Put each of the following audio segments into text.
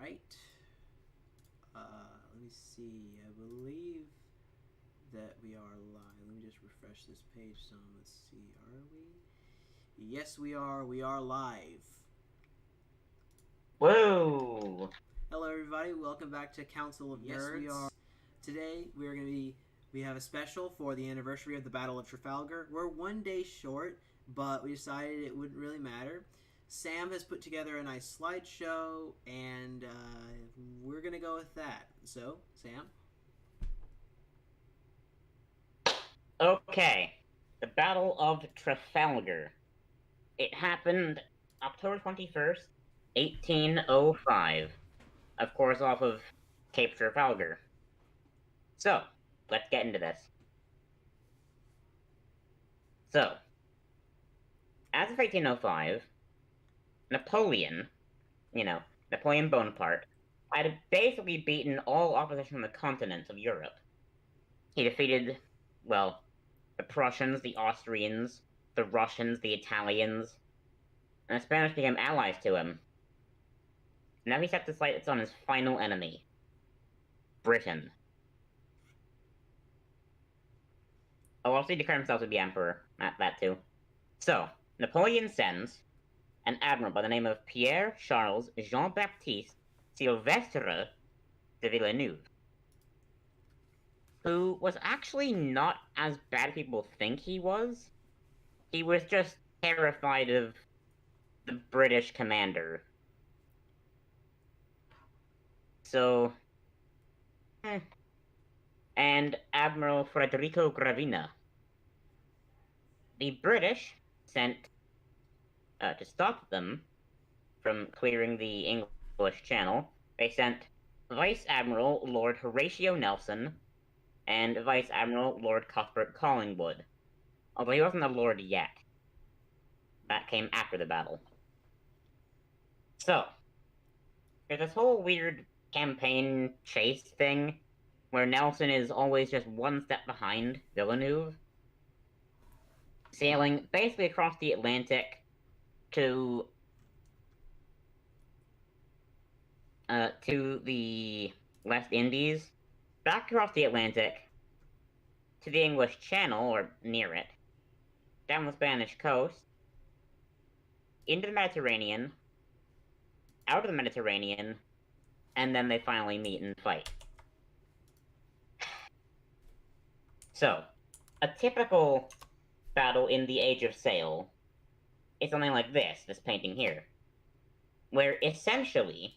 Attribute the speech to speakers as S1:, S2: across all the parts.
S1: right. Let me see. I believe that we are live. Let me just refresh this page some. Let's see. Are we? Yes, we are. We are live.
S2: Whoa!
S1: Hello, everybody. Welcome back to Council of Nerds. Yes, we are. Today, we have a special for the anniversary of the Battle of Trafalgar. We're one day short, but we decided it wouldn't really matter. Sam has put together a nice slideshow, and we're going to go with that. So, Sam?
S2: Okay, the Battle of Trafalgar. It happened October 21st, 1805. Of course, off of Cape Trafalgar. So, let's get into this. So, as of 1805, Napoleon, Napoleon Bonaparte, had basically beaten all opposition on the continents of Europe. He defeated, well, the Prussians, the Austrians, the Russians, the Italians, and the Spanish became allies to him. Now he set his sights on his final enemy, Britain. Oh, also he declared himself to be emperor, that too. So, Napoleon sends an admiral by the name of Pierre Charles Jean-Baptiste Sylvestre de Villeneuve, who was actually not as bad as people think he was. He was just terrified of the British commander. So, and Admiral Federico Gravina. The British sent to stop them from clearing the English Channel. They sent Vice Admiral Lord Horatio Nelson and Vice Admiral Lord Cuthbert Collingwood, although he wasn't a lord yet. That came after the battle. So, there's this whole weird campaign chase thing where Nelson is always just one step behind Villeneuve, sailing basically across the Atlantic to the West Indies, back across the Atlantic to the English Channel, or near it, down the Spanish coast, into the Mediterranean, out of the Mediterranean, and then they finally meet and fight. So, a typical battle in the Age of Sail is something like this painting here, where essentially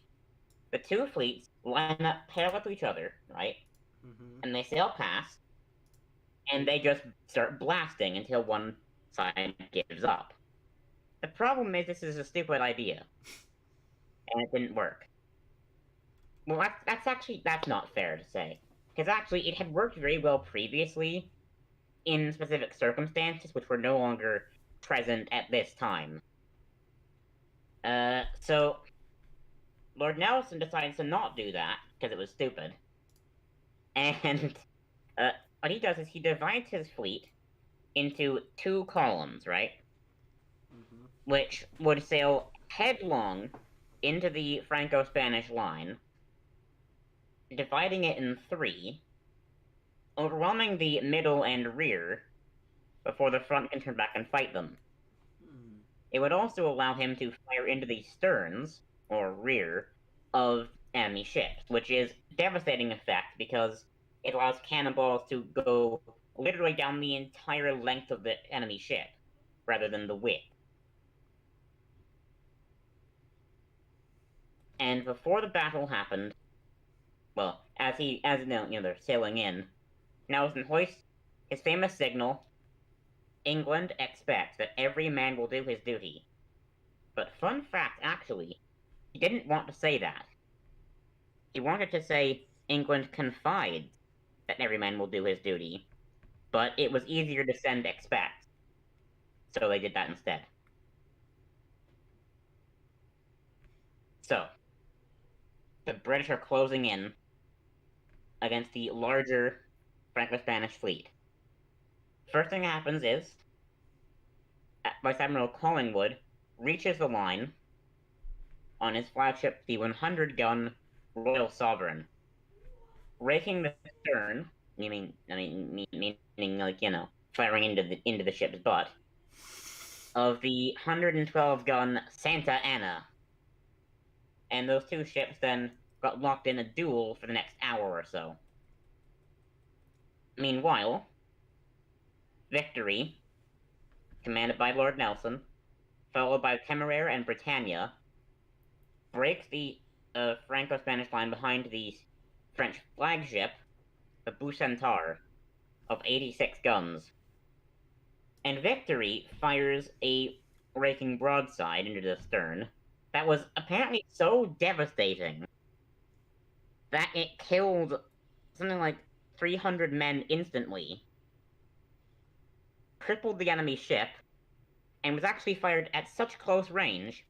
S2: the two fleets line up parallel to each other, right?
S1: Mm-hmm.
S2: And they sail past, and they just start blasting until one side gives up. The problem is this is a stupid idea, and it didn't work. Well, that's not fair to say, because actually it had worked very well previously in specific circumstances which were no longer present at this time. So Lord Nelson decides to not do that because it was stupid, and what he does is he divides his fleet into two columns, right?
S1: Mm-hmm.
S2: Which would sail headlong into the Franco-Spanish line, dividing it in three, overwhelming the middle and rear before the front can turn back and fight them.
S1: Hmm.
S2: It would also allow him to fire into the sterns, or rear, of enemy ships, which is a devastating effect because it allows cannonballs to go literally down the entire length of the enemy ship, rather than the width. And before the battle happened, well, they're sailing in, Nelson hoists his famous signal, England expects that every man will do his duty. But fun fact, actually, he didn't want to say that. He wanted to say England confides that every man will do his duty, but it was easier to send expects, so they did that instead. So, the British are closing in against the larger Franco-Spanish fleet. First thing that happens is Vice Admiral Collingwood reaches the line on his flagship, the 100-gun Royal Sovereign, raking the stern, meaning like, you know, firing into the ship's butt, of the 112-gun Santa Ana. And those two ships then got locked in a duel for the next hour or so. Meanwhile, Victory, commanded by Lord Nelson, followed by Temeraire and Britannia, breaks the Franco-Spanish line behind the French flagship, the Bucentaure, of 86 guns. And Victory fires a raking broadside into the stern that was apparently so devastating that it killed something like 300 men instantly, crippled the enemy ship, and was actually fired at such close range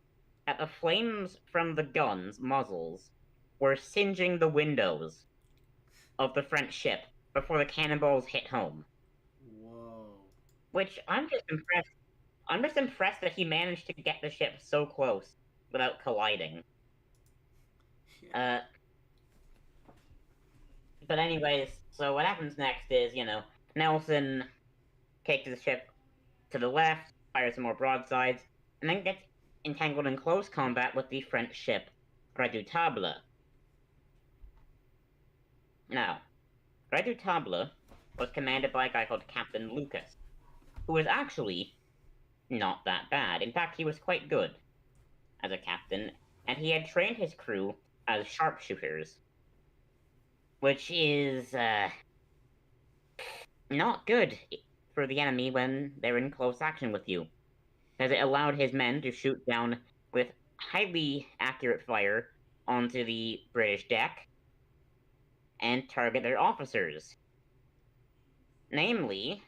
S2: that the flames from the guns' muzzles were singeing the windows of the French ship before the cannonballs hit home.
S1: Whoa.
S2: Which I'm just impressed. I'm just impressed that he managed to get the ship so close without colliding.
S1: Yeah.
S2: But anyways, so what happens next is, you know, Nelson takes the ship to the left, fires some more broadsides, and then gets entangled in close combat with the French ship Redoutable. Now, Redoutable was commanded by a guy called Captain Lucas, who was actually not that bad. In fact, he was quite good as a captain, and he had trained his crew as sharpshooters, which is not good for the enemy when they're in close action with you, as it allowed his men to shoot down with highly accurate fire onto the British deck and target their officers, namely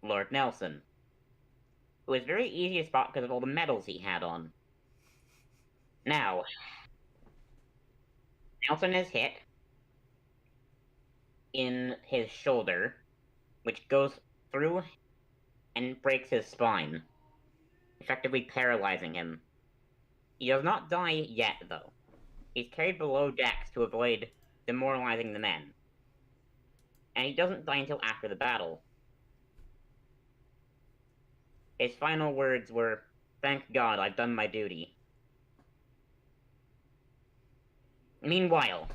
S2: Lord Nelson, who was very easy to spot because of all the medals he had on. Now, Nelson is hit in his shoulder, which goes through and breaks his spine, effectively paralyzing him. He does not die yet, though. He's carried below decks to avoid demoralizing the men. And he doesn't die until after the battle. His final words were, "Thank God, I've done my duty." Meanwhile,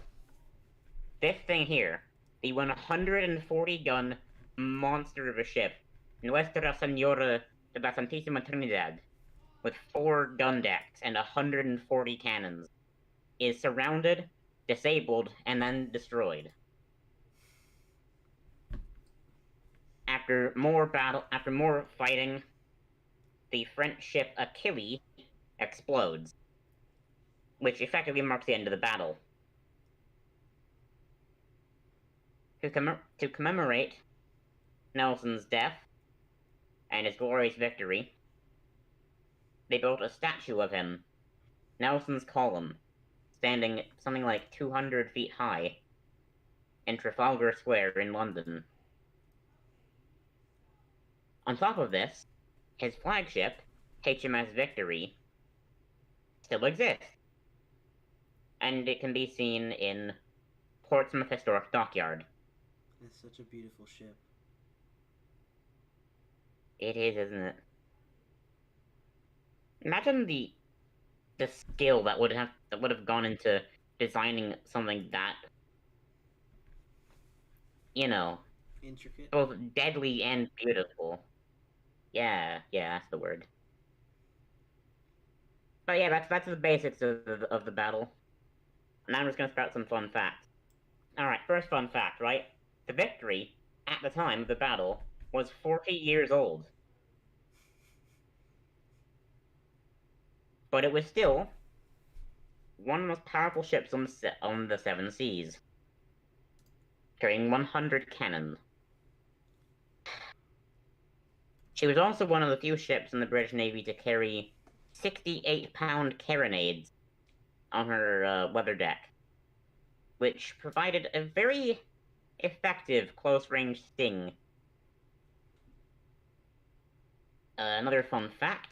S2: this thing here, the 140-gun monster of a ship, Nuestra Senora de la Santísima Trinidad, with 4 gun decks and 140 cannons, is surrounded, disabled, and then destroyed. After more fighting, the French ship Achilles explodes, which effectively marks the end of the battle. To commemorate Nelson's death and his glorious victory, they built a statue of him, Nelson's Column, standing something like 200 feet high in Trafalgar Square in London. On top of this, his flagship, HMS Victory, still exists, and it can be seen in Portsmouth Historic Dockyard.
S1: It's such a beautiful ship.
S2: It is, isn't it? Imagine the skill that would have gone into designing something that, you know,
S1: intricate,
S2: both deadly and beautiful. Yeah, that's the word. But yeah, that's the basics of the battle. Now I'm just gonna start some fun facts. Alright, first fun fact, right? The Victory, at the time of the battle, was 40 years old. But it was still one of the most powerful ships on the 7 seas, carrying 100 cannon. She was also one of the few ships in the British Navy to carry 68-pound carronades on her weather deck, which provided a very effective close-range sting. Another fun fact: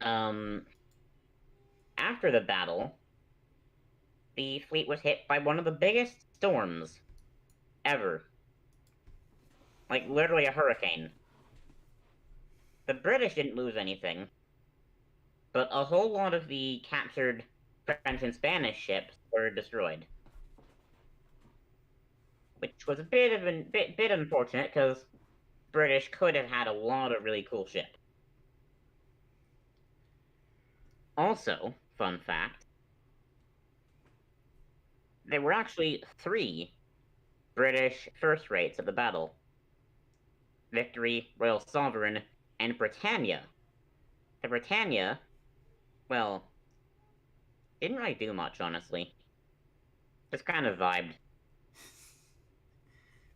S2: Um, after the battle, the fleet was hit by one of the biggest storms ever. Like, literally a hurricane. The British didn't lose anything, but a whole lot of the captured French and Spanish ships were destroyed. Which was a bit unfortunate, because British could have had a lot of really cool ships. Also, fun fact, there were actually 3 British first rates of the battle. Victory, Royal Sovereign, and Britannia. The Britannia, well, didn't really do much, honestly. Just kind of vibed.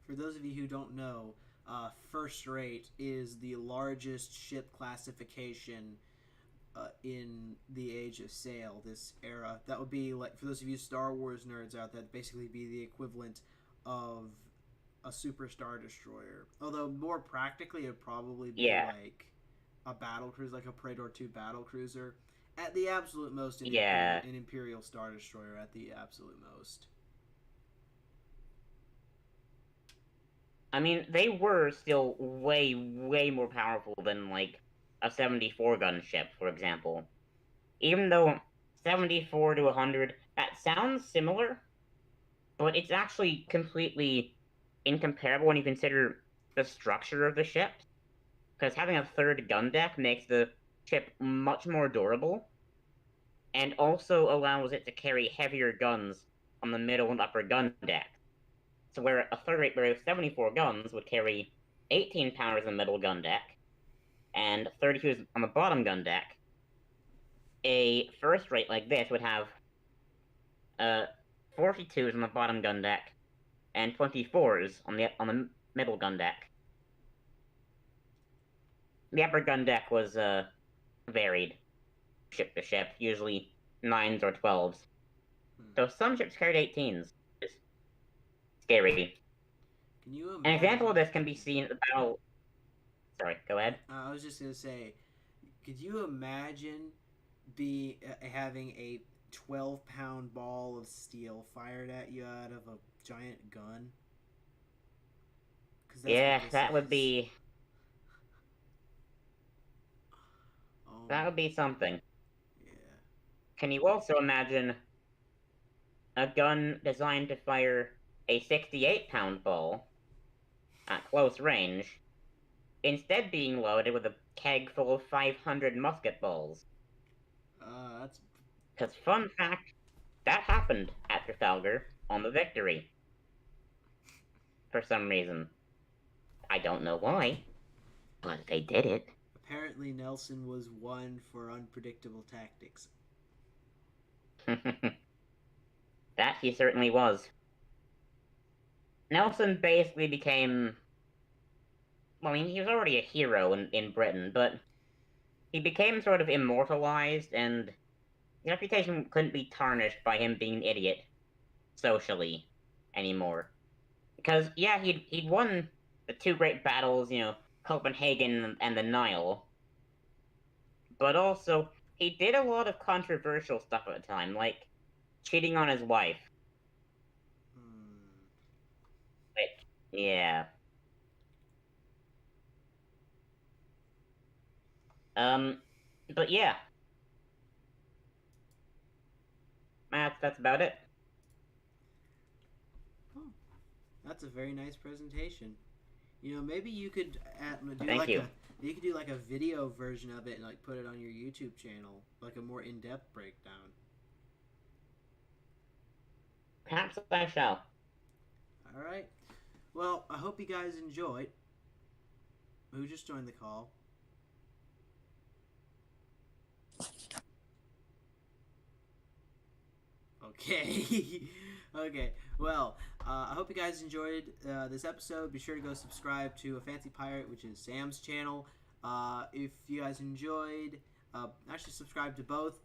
S1: For those of you who don't know, first rate is the largest ship classification in the Age of Sail, this era. That would be, like, for those of you Star Wars nerds out, that'd basically be the equivalent of a Super Star Destroyer. Although, more practically, it'd probably be like a battle cruiser, like a Praetor 2 battle cruiser. At the absolute most, an Imperial Star Destroyer at the absolute most.
S2: I mean, they were still way, way more powerful than, like, a 74-gun ship, for example. Even though 74 to 100, that sounds similar, but it's actually completely incomparable when you consider the structure of the ship. Because having a 3rd gun deck makes the ship much more durable, and also allows it to carry heavier guns on the middle and upper gun deck. So where a 3rd rate with 74 guns would carry 18 pounders on the middle gun deck, and 32s on the bottom gun deck, a first rate like this would have 42s on the bottom gun deck and 24s on the middle gun deck. The upper gun deck was varied ship to ship, usually 9s or 12s. So some ships carried 18s. It's scary.
S1: Can you imagine?
S2: An example of this can be seen at the battle. Sorry, go ahead.
S1: I was just gonna say, could you imagine having a 12-pound ball of steel fired at you out of a giant gun?
S2: Yeah, that would be. That would be something.
S1: Yeah.
S2: Can you also imagine a gun designed to fire a 68-pound ball at close range, instead being loaded with a keg full of 500 musket balls?
S1: That's...
S2: Because, fun fact, that happened at Trafalgar on the Victory. For some reason. I don't know why, but they did it.
S1: Apparently Nelson was one for unpredictable tactics.
S2: That he certainly was. Nelson basically became... Well, I mean, he was already a hero in Britain, but he became sort of immortalized, and his reputation couldn't be tarnished by him being an idiot socially anymore. Because, yeah, he'd won the 2 great battles, Copenhagen and the Nile, but also he did a lot of controversial stuff at the time, like cheating on his wife. Yeah. But yeah. That's about it.
S1: Oh, that's a very nice presentation. Maybe you could you could do like a video version of it and like put it on your YouTube channel, like a more in-depth breakdown.
S2: Perhaps I shall.
S1: All right. Well, I hope you guys enjoyed. Who just joined the call? Okay. Okay. Well, I hope you guys enjoyed this episode. Be sure to go subscribe to aFancyPirate, which is Sam's channel. If you guys enjoyed, actually subscribe to both.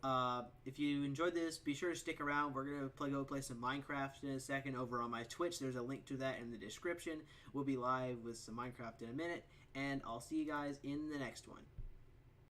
S1: If you enjoyed this, be sure to stick around. We're gonna go play some Minecraft in a second over on my Twitch. There's a link to that in the description. We'll be live with some Minecraft in a minute, and I'll see you guys in the next one.